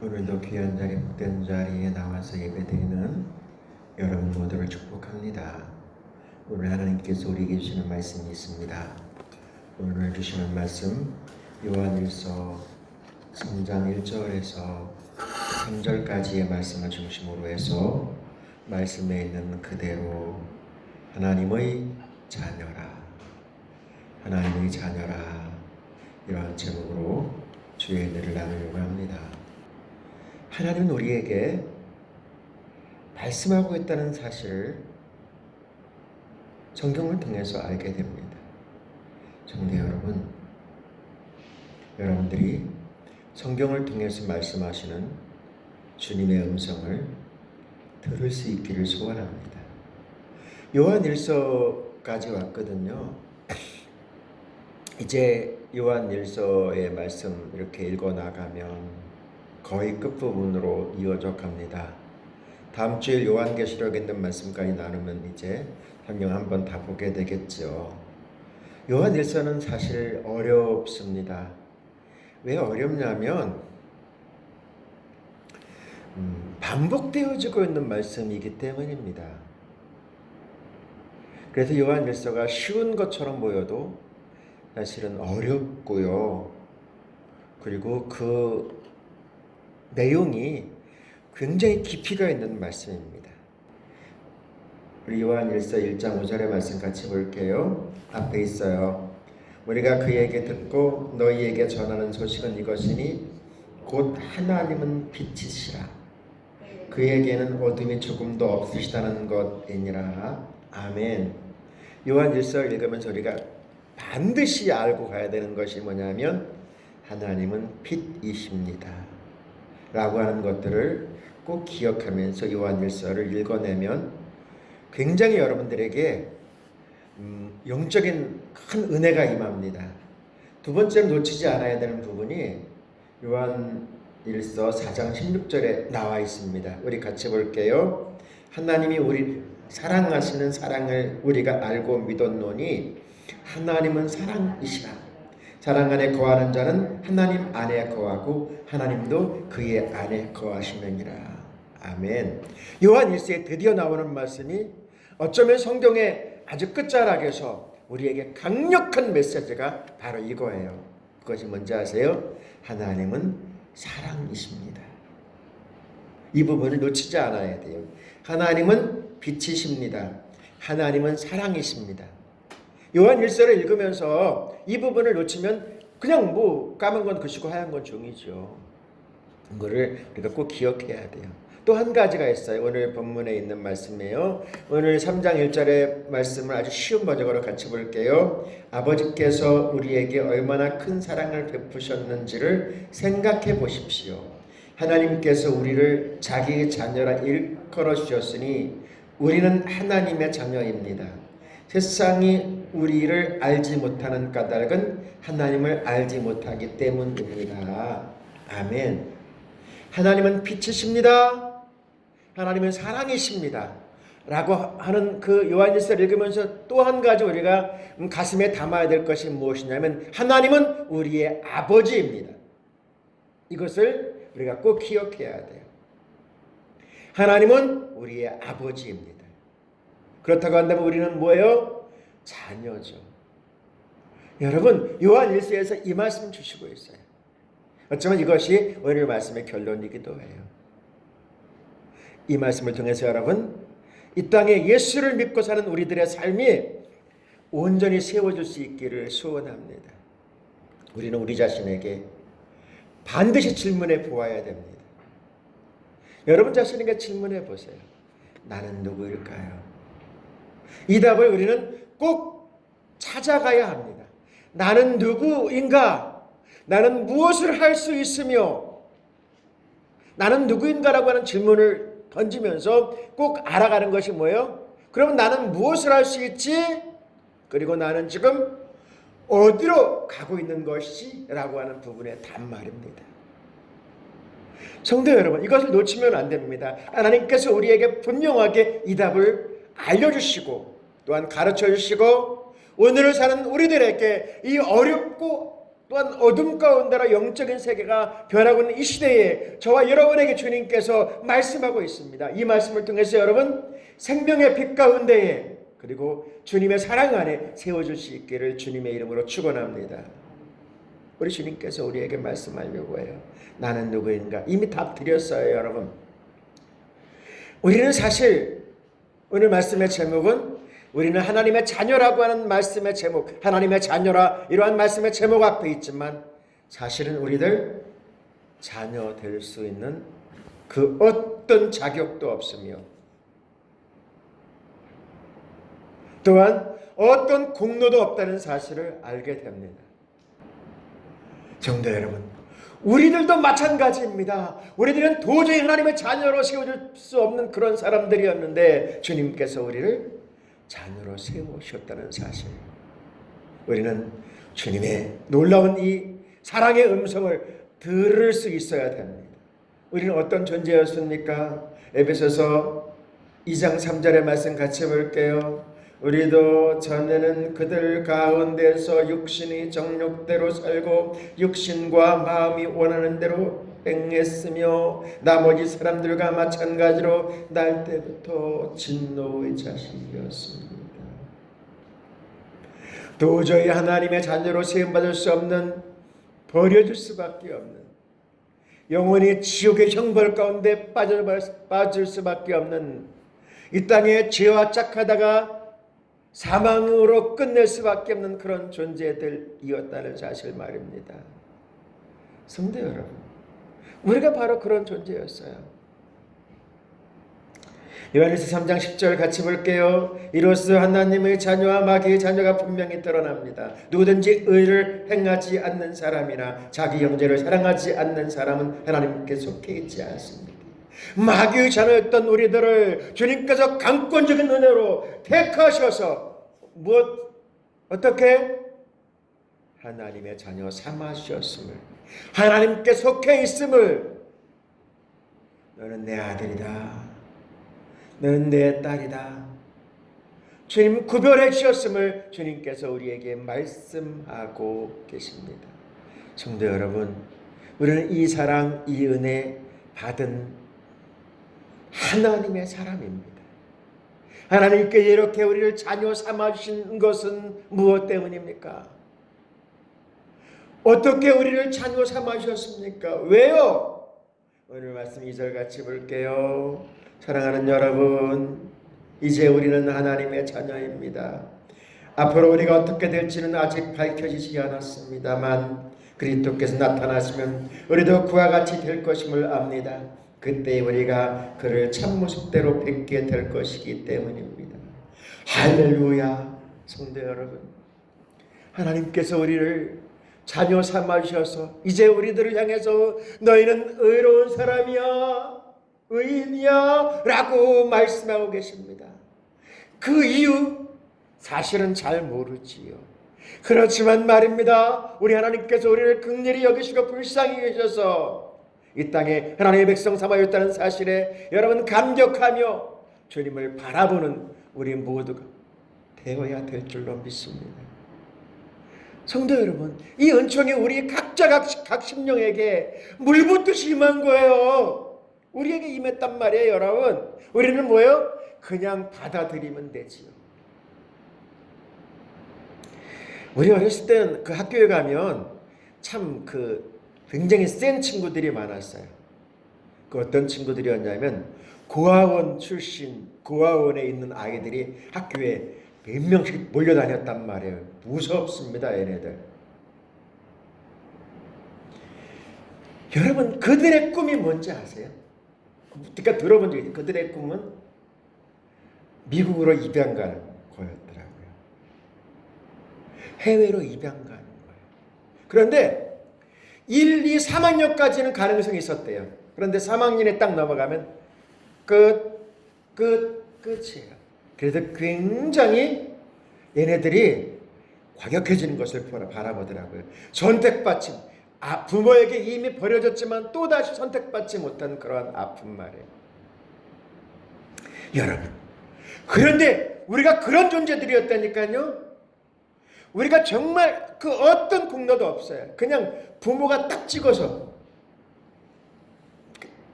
오늘도 귀한 자리, 복된 자리에 나와서 예배드리는 여러분 모두를 축복합니다. 오늘 하나님께서 우리에게 주시는 말씀이 있습니다. 오늘 주시는 말씀 요한일서 3장 1절에서 3절까지의 말씀을 중심으로 해서 말씀에 있는 그대로 하나님의 자녀라, 하나님의 자녀라, 이러한 제목으로 주의 은혜를 나누려고 합니다. 하나님은 우리에게 말씀하고 있다는 사실을 성경을 통해서 알게 됩니다. 성도 여러분, 여러분들이 성경을 통해서 말씀하시는 주님의 음성을 들을 수 있기를 소원합니다. 요한일서까지 왔거든요. 이제 요한일서의 말씀 이렇게 읽어나가면 거의 끝부분으로 이어져 갑니다. 다음 주일 요한계시록에 있는 말씀까지 나누면 이제 성경 한번 다 보게 되겠죠. 요한일서는 사실 어렵습니다. 왜 어렵냐면 반복되어지고 있는 말씀이기 때문입니다. 그래서 요한일서가 쉬운 것처럼 보여도 사실은 어렵고요. 그리고 그 내용이 굉장히 깊이가 있는 말씀입니다. 우리 요한일서 1장 5절의 말씀 같이 볼게요. 앞에 있어요. 우리가 그에게 듣고 너희에게 전하는 소식은 이것이니 곧 하나님은 빛이시라. 그에게는 어둠이 조금도 없으시다는 것이니라. 아멘. 요한일서를 읽으면서 우리가 반드시 알고 가야 되는 것이 뭐냐면 하나님은 빛이십니다 라고 하는 것들을 꼭 기억하면서 요한일서를 읽어내면 굉장히 여러분들에게 영적인 큰 은혜가 임합니다. 두 번째로 놓치지 않아야 되는 부분이 요한일서 4장 16절에 나와 있습니다. 우리 같이 볼게요. 하나님이 우리 사랑하시는 사랑을 우리가 알고 믿었노니 하나님은 사랑이시라. 사랑 안에 거하는 자는 하나님 안에 거하고 하나님도 그의 안에 거하시느니라. 아멘. 요한일서에 드디어 나오는 말씀이 어쩌면 성경의 아주 끝자락에서 우리에게 강력한 메시지가 바로 이거예요. 그것이 뭔지 아세요? 하나님은 사랑이십니다. 이 부분을 놓치지 않아야 돼요. 하나님은 빛이십니다. 하나님은 사랑이십니다. 요한일서를 읽으면서 이 부분을 놓치면 그냥 까만 건 글씨고 하얀 건 종이죠. 이거를 우리가 꼭 기억해야 돼요. 또 한 가지가 있어요. 오늘 본문에 있는 말씀이에요. 오늘 3장 1절의 말씀을 아주 쉬운 번역으로 같이 볼게요. 아버지께서 우리에게 얼마나 큰 사랑을 베푸셨는지를 생각해 보십시오. 하나님께서 우리를 자기의 자녀라 일컬어 주셨으니 우리는 하나님의 자녀입니다. 세상이 우리를 알지 못하는 까닭은 하나님을 알지 못하기 때문입니다. 아멘. 하나님은 빛이십니다. 하나님은 사랑이십니다. 라고 하는 그 요한일서를 읽으면서 또 한 가지 우리가 가슴에 담아야 될 것이 무엇이냐면 하나님은 우리의 아버지입니다. 이것을 우리가 꼭 기억해야 돼요. 하나님은 우리의 아버지입니다. 그렇다고 한다면 우리는 뭐예요? 자녀죠. 여러분, 요한일서에서 이 말씀 주시고 있어요. 어쩌면 이것이 오늘 말씀의 결론이기도 해요. 이 말씀을 통해서 여러분, 이 땅에 예수를 믿고 사는 우리들의 삶이 온전히 세워질 수 있기를 소원합니다. 우리는 우리 자신에게 반드시 질문해 보아야 됩니다. 여러분 자신에게 질문해 보세요. 나는 누구일까요? 이 답을 우리는 꼭 찾아가야 합니다. 나는 누구인가? 나는 무엇을 할 수 있으며 나는 누구인가라고 하는 질문을 던지면서 꼭 알아가는 것이 뭐예요? 그럼 나는 무엇을 할 수 있지? 그리고 나는 지금 어디로 가고 있는 것이? 라고 하는 부분의 단말입니다. 성도 여러분, 이것을 놓치면 안 됩니다. 하나님께서 우리에게 분명하게 이 답을 알려주시고 또한 가르쳐주시고 오늘을 사는 우리들에게 이 어렵고 또한 어둠 가운데로 영적인 세계가 변하고 있는 이 시대에 저와 여러분에게 주님께서 말씀하고 있습니다. 이 말씀을 통해서 여러분 생명의 빛 가운데에 그리고 주님의 사랑 안에 세워질 수 있기를 주님의 이름으로 축원합니다. 우리 주님께서 우리에게 말씀하려고 해요. 나는 누구인가? 이미 답 드렸어요, 여러분. 우리는 사실 오늘 말씀의 제목은 우리는 하나님의 자녀라고 하는 말씀의 제목, 하나님의 자녀라 이러한 말씀의 제목 앞에 있지만 사실은 우리들 자녀 될 수 있는 그 어떤 자격도 없으며 또한 어떤 공로도 없다는 사실을 알게 됩니다. 성도 여러분, 우리들도 마찬가지입니다. 우리들은 도저히 하나님의 자녀로 세워질 수 없는 그런 사람들이었는데 주님께서 우리를 자녀로 세우셨다는 사실, 우리는 주님의 놀라운 이 사랑의 음성을 들을 수 있어야 됩니다. 우리는 어떤 존재였습니까? 에베소서 2장 3절의 말씀 같이 볼게요. 우리도 전에는 그들 가운데서 육신이 정욕대로 살고 육신과 마음이 원하는 대로 행했으며 나머지 사람들과 마찬가지로 날 때부터 진노의 자식이었습니다. 도저히 하나님의 자녀로 세움받을 수 없는, 버려질 수밖에 없는, 영원히 지옥의 형벌 가운데 빠질 수밖에 없는, 이 땅에 죄와 짝하다가 사망으로 끝낼 수밖에 없는 그런 존재들이었다는 사실 말입니다. 성도 여러분, 우리가 바로 그런 존재였어요. 요한일서 3장 10절 같이 볼게요. 이로써 하나님의 자녀와 마귀의 자녀가 분명히 드러납니다. 누구든지 의를 행하지 않는 사람이나 자기 형제를 사랑하지 않는 사람은 하나님께 속해 있지 않습니다. 마귀의 자녀였던 우리들을 주님께서 강권적인 은혜로 택하셔서 어떻게? 하나님의 자녀 삼으셨음을, 하나님께 속해 있음을, 너는 내 아들이다, 너는 내 딸이다, 주님 구별해 주셨음을 주님께서 우리에게 말씀하고 계십니다. 성도 여러분, 우리는 이 사랑, 이 은혜 받은 하나님의 사람입니다. 하나님께 이렇게 우리를 자녀 삼아주신 것은 무엇 때문입니까? 어떻게 우리를 자녀 삼아주셨습니까? 왜요? 오늘 말씀 2절 같이 볼게요. 사랑하는 여러분, 이제 우리는 하나님의 자녀입니다. 앞으로 우리가 어떻게 될지는 아직 밝혀지지 않았습니다만 그리스도께서 나타나시면 우리도 그와 같이 될 것임을 압니다. 그때 우리가 그를 참모습대로 뵙게 될 것이기 때문입니다. 할렐루야. 성도 여러분, 하나님께서 우리를 자녀 삼아주셔서 이제 우리들을 향해서 너희는 의로운 사람이야, 의인이야 라고 말씀하고 계십니다. 그 이유 사실은 잘 모르지요. 그렇지만 말입니다, 우리 하나님께서 우리를 긍휼히 여기시고 불쌍히 여기셔서 이 땅에 하나님의 백성 삼아줬다는 사실에 여러분 감격하며 주님을 바라보는 우리 모두가 되어야 될 줄로 믿습니다. 성도 여러분, 이 은총이 우리 각자 각 심령에게 물붓듯이 임한 거예요. 우리에게 임했단 말이에요. 여러분, 우리는 뭐예요? 그냥 받아들이면 되지요. 우리 어렸을 때는 그 학교에 가면 참 굉장히 센 친구들이 많았어요. 그 어떤 친구들이었냐면 고아원 출신, 고아원에 있는 아이들이 학교에 몇 명씩 몰려다녔단 말이에요. 무섭습니다, 얘네들. 여러분, 그들의 꿈이 뭔지 아세요? 그러니까 들어본 적이 있어요. 그들의 꿈은 미국으로 입양 가는 거였더라고요. 해외로 입양 가는 거예요. 그런데 1, 2, 3학년까지는 가능성이 있었대요. 그런데 3학년에 딱 넘어가면 끝이에요. 그래서 굉장히 얘네들이 과격해지는 것을 바라보더라고요. 선택받지, 부모에게 이미 버려졌지만 또다시 선택받지 못한 그러한 아픈 말이에요. 여러분, 그런데 우리가 그런 존재들이었다니까요. 우리가 정말 그 어떤 공로도 없어요. 그냥 부모가 딱 찍어서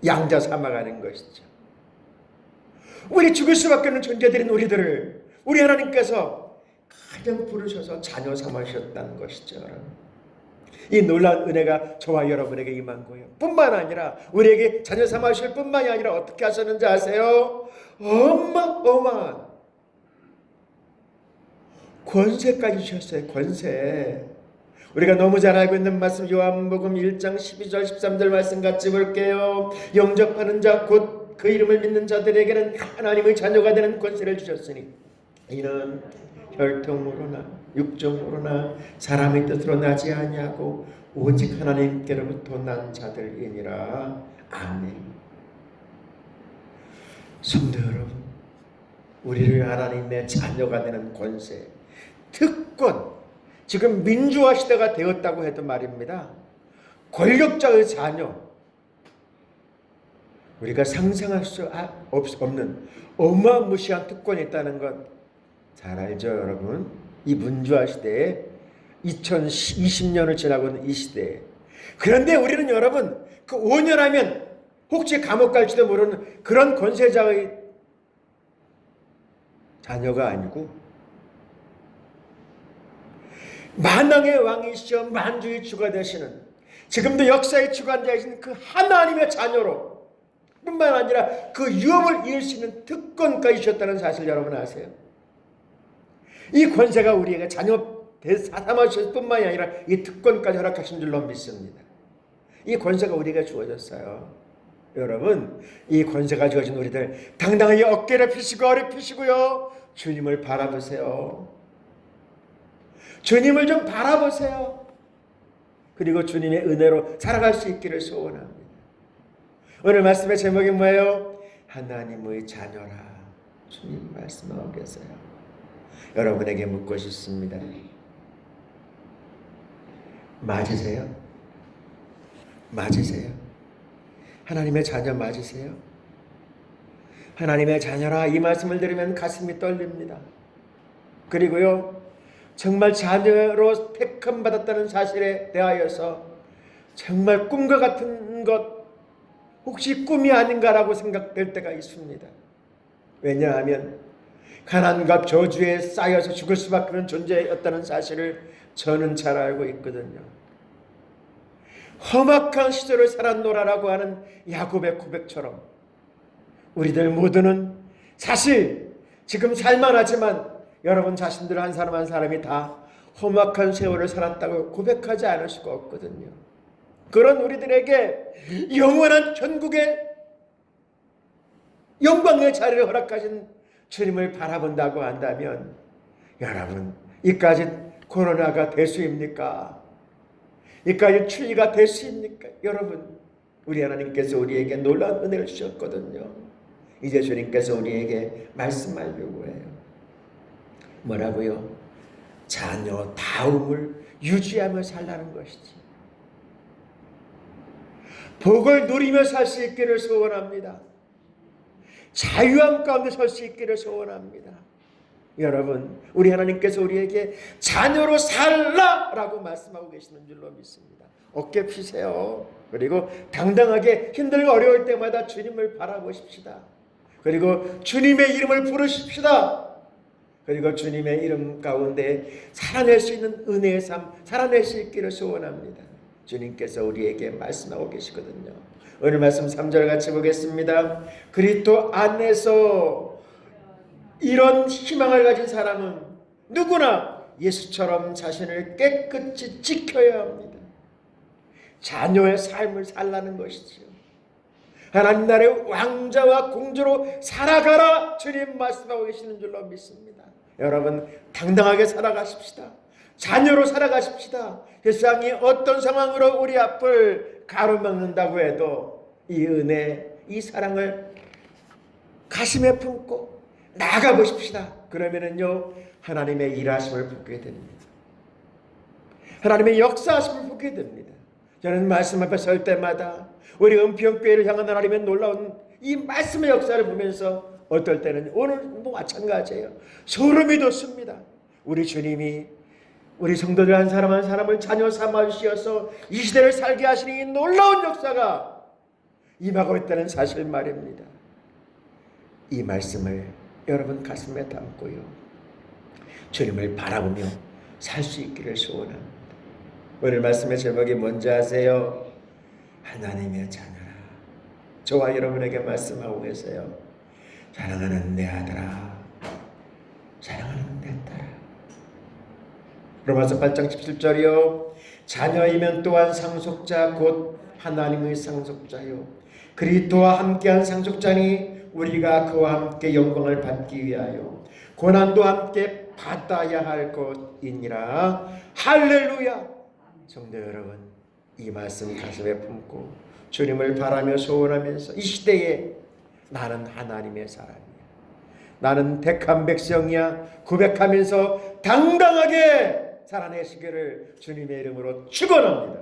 양자 삼아가는 것이죠. 우리 죽을 수밖에 없는 존재들인 우리들을 우리 하나님께서 가장 부르셔서 자녀 삼으셨다는 것이죠. 이 놀라운 은혜가 저와 여러분에게 임한 거예요. 뿐만 아니라 우리에게 자녀 삼으실 뿐만이 아니라 어떻게 하셨는지 아세요? 어마어마한 권세까지 주셨어요. 권세. 우리가 너무 잘 알고 있는 말씀 요한복음 1장 12절 13절 말씀 같이 볼게요. 영접하는 자 곧 그 이름을 믿는 자들에게는 하나님의 자녀가 되는 권세를 주셨으니 이는 혈통으로나 육정으로나 사람의 뜻으로 나지 아니하고 오직 하나님께로부터 난 자들이니라. 아멘. 성도 여러분, 우리를 하나님의 자녀가 되는 권세, 특권, 지금 민주화 시대가 되었다고 해도 말입니다. 권력자의 자녀, 우리가 상상할 수 없는 어마무시한 특권이 있다는 것 잘 알죠, 여러분? 이 민주화 시대에 2020년을 지나고 있는 이 시대에. 그런데 우리는 여러분, 그 5년 하면 혹시 감옥 갈지도 모르는 그런 권세자의 자녀가 아니고 만왕의 왕이시여 만주의 주가 되시는, 지금도 역사의 주관자이신 그 하나님의 자녀로 뿐만 아니라 그 유업을 이을 수 있는 특권까지 주셨다는 사실 여러분 아세요? 이 권세가 우리에게 자녀 삼아주실 뿐만이 아니라 이 특권까지 허락하신 줄로 믿습니다. 이 권세가 우리에게 주어졌어요. 여러분, 이 권세가 주어진 우리들 당당하게 어깨를 펴시고 허리 펴시고요, 주님을 바라보세요. 주님을 좀 바라보세요. 그리고 주님의 은혜로 살아갈 수 있기를 소원합니다. 오늘 말씀의 제목이 뭐예요? 하나님의 자녀라. 주님 말씀하고 계세요. 여러분에게 묻고 싶습니다. 맞으세요? 맞으세요? 하나님의 자녀 맞으세요? 하나님의 자녀라, 이 말씀을 들으면 가슴이 떨립니다. 그리고요, 정말 자녀로 택함 받았다는 사실에 대하여서 정말 꿈과 같은 것, 혹시 꿈이 아닌가라고 생각될 때가 있습니다. 왜냐하면 가난과 저주에 쌓여서 죽을 수밖에 없는 존재였다는 사실을 저는 잘 알고 있거든요. 험악한 시절을 살았노라라고 하는 야곱의 고백처럼 우리들 모두는 사실 지금 살만하지만 여러분 자신들 한 사람 한 사람이 다 험악한 세월을 살았다고 고백하지 않을 수가 없거든요. 그런 우리들에게 영원한 천국의 영광의 자리를 허락하신 주님을 바라본다고 한다면, 여러분, 이까지 코로나가 대수입니까? 이까지 추위가 대수입니까? 여러분, 우리 하나님께서 우리에게 놀라운 은혜를 주셨거든요. 이제 주님께서 우리에게 말씀하려고 해요. 뭐라고요? 자녀다움을 유지하며 살라는 것이지. 복을 누리며 살 수 있기를 소원합니다. 자유함 가운데 설 수 있기를 소원합니다. 여러분, 우리 하나님께서 우리에게 자녀로 살라라고 말씀하고 계시는 줄로 믿습니다. 어깨 피세요. 그리고 당당하게 힘들고 어려울 때마다 주님을 바라보십시다. 그리고 주님의 이름을 부르십시다. 그리고 주님의 이름 가운데 살아낼 수 있는 은혜의 삶 살아낼 수 있기를 소원합니다. 주님께서 우리에게 말씀하고 계시거든요. 오늘 말씀 3절 같이 보겠습니다. 그리스도 안에서 이런 희망을 가진 사람은 누구나 예수처럼 자신을 깨끗이 지켜야 합니다. 자녀의 삶을 살라는 것이지요. 하나님 나라의 왕자와 공주로 살아가라, 주님 말씀하고 계시는 줄로 믿습니다. 여러분, 당당하게 살아가십시다. 자녀로 살아가십시다. 세상이 어떤 상황으로 우리 앞을 가로막는다고 해도 이 은혜, 이 사랑을 가슴에 품고 나가보십시다. 그러면은요, 하나님의 일하심을 보게 됩니다. 하나님의 역사하심을 보게 됩니다. 저는 말씀 앞에 설 때마다 우리 은평교회를 향한 하나님의 놀라운 이 말씀의 역사를 보면서 어떨 때는 오늘 마찬가지예요. 소름이 돋습니다. 우리 주님이 우리 성도들 한 사람 한 사람을 자녀 삼아 주시어서 이 시대를 살게 하시는 이 놀라운 역사가 임하고 있다는 사실 말입니다. 이 말씀을 여러분 가슴에 담고요, 주님을 바라보며 살 수 있기를 소원합니다. 오늘 말씀의 제목이 뭔지 아세요? 하나님의 자녀라. 저와 여러분에게 말씀하고 계세요. 사랑하는 내 아들아, 사랑하는 내 딸아. 로마서 8장 17절이요. 자녀이면 또한 상속자 곧 하나님의 상속자요. 그리스도와 함께한 상속자니 우리가 그와 함께 영광을 받기 위하여 고난도 함께 받아야 할 것이니라. 할렐루야. 성도 여러분, 이 말씀 가슴에 품고 주님을 바라며 소원하면서 이 시대에 나는 하나님의 사람이야, 나는 택한 백성이야 고백하면서 당당하게 살아내시기를 주님의 이름으로 축원합니다.